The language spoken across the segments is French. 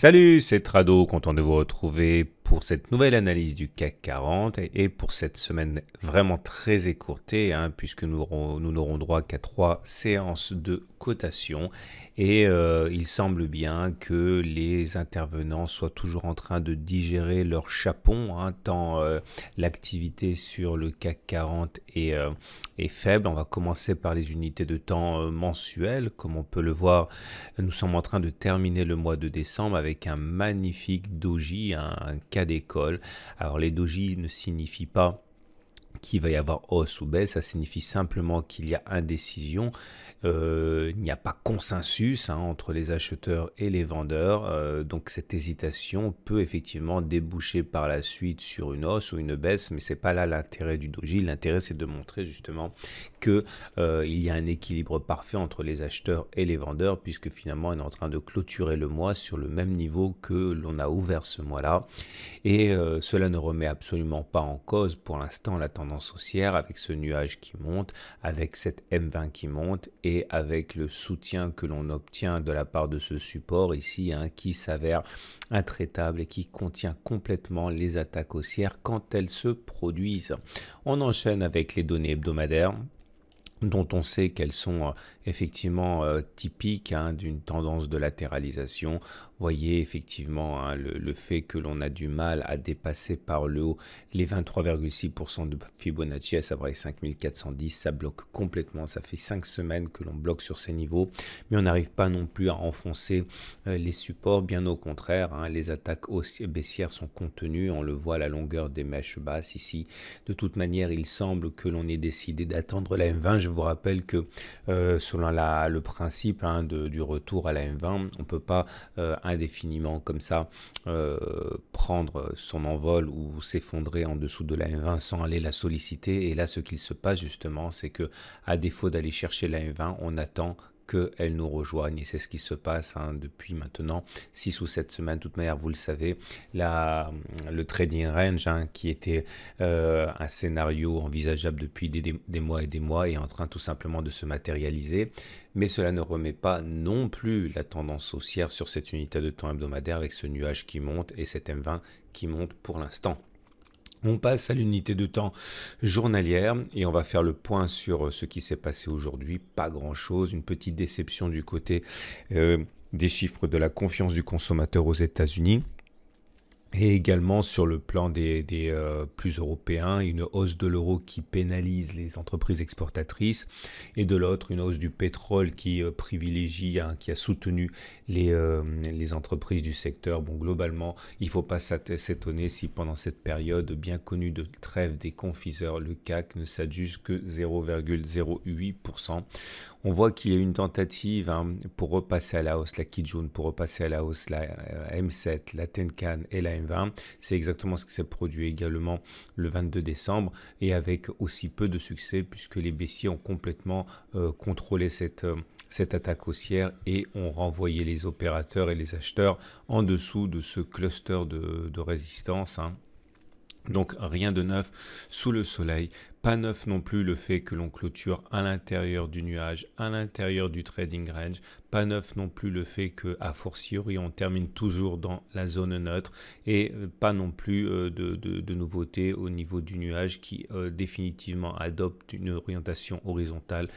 Salut, c'est Trado, content de vous retrouver pour cette nouvelle analyse du CAC 40 et pour cette semaine vraiment très écourtée, puisque nous n'aurons droit qu'à 3 séances de cotation et il semble bien que les intervenants soient toujours en train de digérer leur chapon, tant l'activité sur le CAC 40 est faible. On va commencer par les unités de temps mensuelles. Comme on peut le voir, nous sommes en train de terminer le mois de décembre avec un magnifique doji, un cas d'école. Alors les doji ne signifient pas qu'il va y avoir hausse ou baisse, ça signifie simplement qu'il y a indécision, il n'y a pas consensus entre les acheteurs et les vendeurs, donc cette hésitation peut effectivement déboucher par la suite sur une hausse ou une baisse, mais c'est pas là l'intérêt du doji. L'intérêt, c'est de montrer justement que il y a un équilibre parfait entre les acheteurs et les vendeurs, puisque finalement on est en train de clôturer le mois sur le même niveau que l'on a ouvert ce mois-là, et cela ne remet absolument pas en cause pour l'instant la tendance haussière, avec ce nuage qui monte, avec cette M20 qui monte et avec le soutien que l'on obtient de la part de ce support ici, qui s'avère intraitable et qui contient complètement les attaques haussières quand elles se produisent. On enchaîne avec les données hebdomadaires, dont on sait qu'elles sont effectivement typiques d'une tendance de latéralisation. Voyez effectivement le fait que l'on a du mal à dépasser par le haut les 23,6% de Fibonacci, à savoir les 5410, ça bloque complètement. Ça fait 5 semaines que l'on bloque sur ces niveaux, mais on n'arrive pas non plus à enfoncer les supports, bien au contraire. Les attaques baissières sont contenues, on le voit à la longueur des mèches basses ici. De toute manière, il semble que l'on ait décidé d'attendre la M20. Je vous rappelle que selon le principe du retour à la M20, on ne peut pas indéfiniment comme ça prendre son envol ou s'effondrer en dessous de la M20 sans aller la solliciter. Et là, ce qu'il se passe justement, c'est que à défaut d'aller chercher la M20, on attend qu'elles nous rejoignent, et c'est ce qui se passe depuis maintenant 6 ou 7 semaines. De toute manière, vous le savez, le trading range, qui était un scénario envisageable depuis des mois et des mois, est en train tout simplement de se matérialiser, mais cela ne remet pas non plus la tendance haussière sur cette unité de temps hebdomadaire, avec ce nuage qui monte et cette M20 qui monte pour l'instant. On passe à l'unité de temps journalière et on va faire le point sur ce qui s'est passé aujourd'hui. Pas grand-chose, une petite déception du côté des chiffres de la confiance du consommateur aux États-Unis. Et également sur le plan des plus européens, une hausse de l'euro qui pénalise les entreprises exportatrices, et de l'autre une hausse du pétrole qui privilégie, qui a soutenu les entreprises du secteur. Bon, globalement, il ne faut pas s'étonner si pendant cette période bien connue de trêve des confiseurs, le CAC ne s'adjuge que 0,08%. On voit qu'il y a une tentative pour repasser à la hausse la Kijun, pour repasser à la hausse la M7, la Tenkan et la M20. C'est exactement ce qui s'est produit également le 22 décembre, et avec aussi peu de succès, puisque les baissiers ont complètement contrôlé cette attaque haussière et ont renvoyé les opérateurs et les acheteurs en dessous de ce cluster de résistance. Donc rien de neuf sous le soleil. Pas neuf non plus le fait que l'on clôture à l'intérieur du nuage, à l'intérieur du trading range. Pas neuf non plus le fait que, a fortiori, on termine toujours dans la zone neutre, et pas non plus de nouveautés au niveau du nuage qui définitivement adopte une orientation horizontale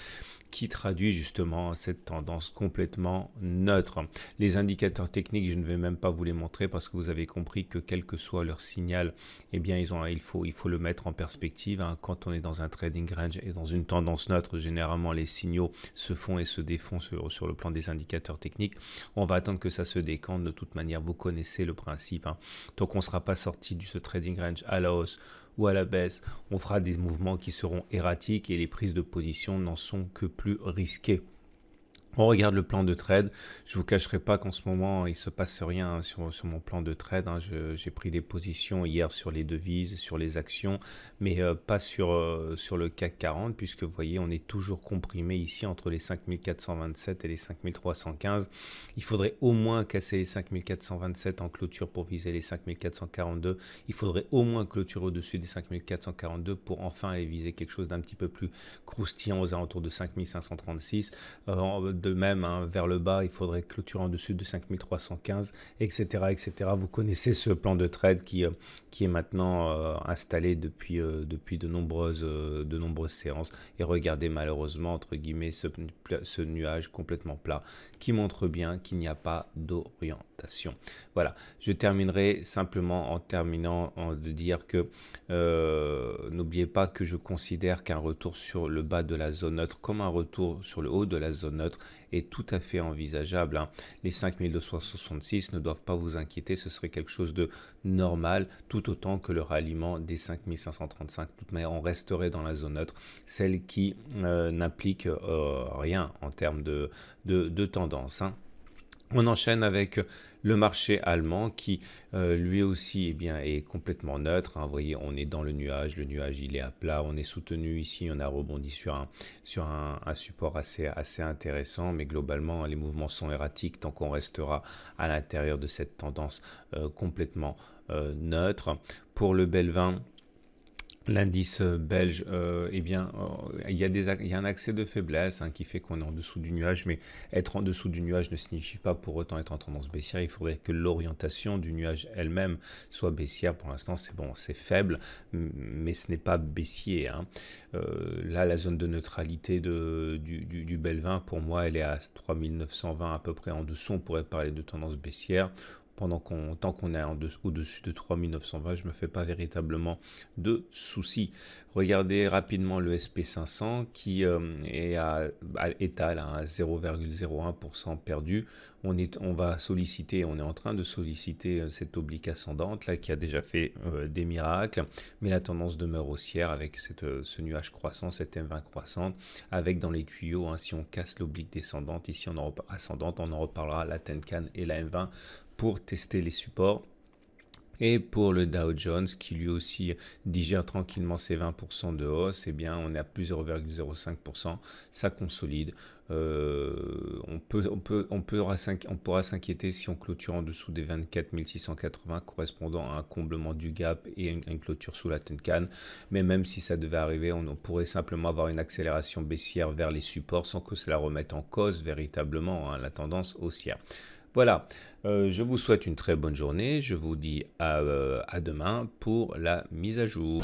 qui traduit justement cette tendance complètement neutre. Les indicateurs techniques, je ne vais même pas vous les montrer, parce que vous avez compris que quel que soit leur signal, eh bien il faut le mettre en perspective. Quand on est dans un trading range et dans une tendance neutre, généralement les signaux se font et se défont sur le plan des indicateurs techniques. On va attendre que ça se décante. De toute manière, vous connaissez le principe. Tant qu'on ne sera pas sorti de ce trading range à la hausse ou à la baisse, on fera des mouvements qui seront erratiques, et les prises de position n'en sont que plus risquées. On regarde le plan de trade. Je ne vous cacherai pas qu'en ce moment, il ne se passe rien sur mon plan de trade. J'ai pris des positions hier sur les devises, sur les actions, mais pas sur le CAC 40, puisque vous voyez, on est toujours comprimé ici entre les 5427 et les 5315. Il faudrait au moins casser les 5427 en clôture pour viser les 5442. Il faudrait au moins clôturer au-dessus des 5442 pour enfin aller viser quelque chose d'un petit peu plus croustillant aux alentours de 5536. de même, hein, vers le bas, il faudrait clôturer en dessus de 5315, etc., etc. Vous connaissez ce plan de trade qui est maintenant installé depuis de nombreuses séances. Et regardez malheureusement, entre guillemets, ce nuage complètement plat qui montre bien qu'il n'y a pas d'orientation. Voilà, je terminerai simplement en terminant de dire que n'oubliez pas que je considère qu'un retour sur le bas de la zone neutre comme un retour sur le haut de la zone neutre est tout à fait envisageable, hein. Les 5266 ne doivent pas vous inquiéter, ce serait quelque chose de normal, tout autant que le ralliement des 5535. De toute manière, on resterait dans la zone neutre, celle qui n'implique rien en termes de tendance, hein. On enchaîne avec le marché allemand qui lui aussi est complètement neutre, hein. Vous voyez, on est dans le nuage il est à plat, on est soutenu ici, on a rebondi sur un support assez intéressant, mais globalement les mouvements sont erratiques tant qu'on restera à l'intérieur de cette tendance complètement neutre. Pour le Belvin, l'indice belge, il y a un accès de faiblesse, hein, qui fait qu'on est en dessous du nuage, mais être en dessous du nuage ne signifie pas pour autant être en tendance baissière. Il faudrait que l'orientation du nuage elle-même soit baissière. Pour l'instant, c'est bon, c'est faible, mais ce n'est pas baissier, hein. Là, la zone de neutralité du Belvin, pour moi, elle est à 3920 à peu près en dessous. On pourrait parler de tendance baissière. Tant qu'on est au-dessus de 3920, je ne me fais pas véritablement de soucis. Regardez rapidement le SP500 qui étale à 0,01% perdu. On est en train de solliciter cette oblique ascendante là qui a déjà fait des miracles, mais la tendance demeure haussière avec ce nuage croissant, cette M20 croissante, avec dans les tuyaux, hein, si on casse l'oblique descendante, ici ascendante, on en reparlera, la Tenkan et la M20 pour tester les supports. Et pour le Dow Jones qui lui aussi digère tranquillement ses 20% de hausse, on est à plus 0,05%, ça consolide. On pourra s'inquiéter si on clôture en dessous des 24 680 correspondant à un comblement du gap et une clôture sous la Tenkan. Mais même si ça devait arriver, on pourrait simplement avoir une accélération baissière vers les supports sans que cela remette en cause véritablement, hein, la tendance haussière. Voilà, je vous souhaite une très bonne journée. Je vous dis à demain pour la mise à jour.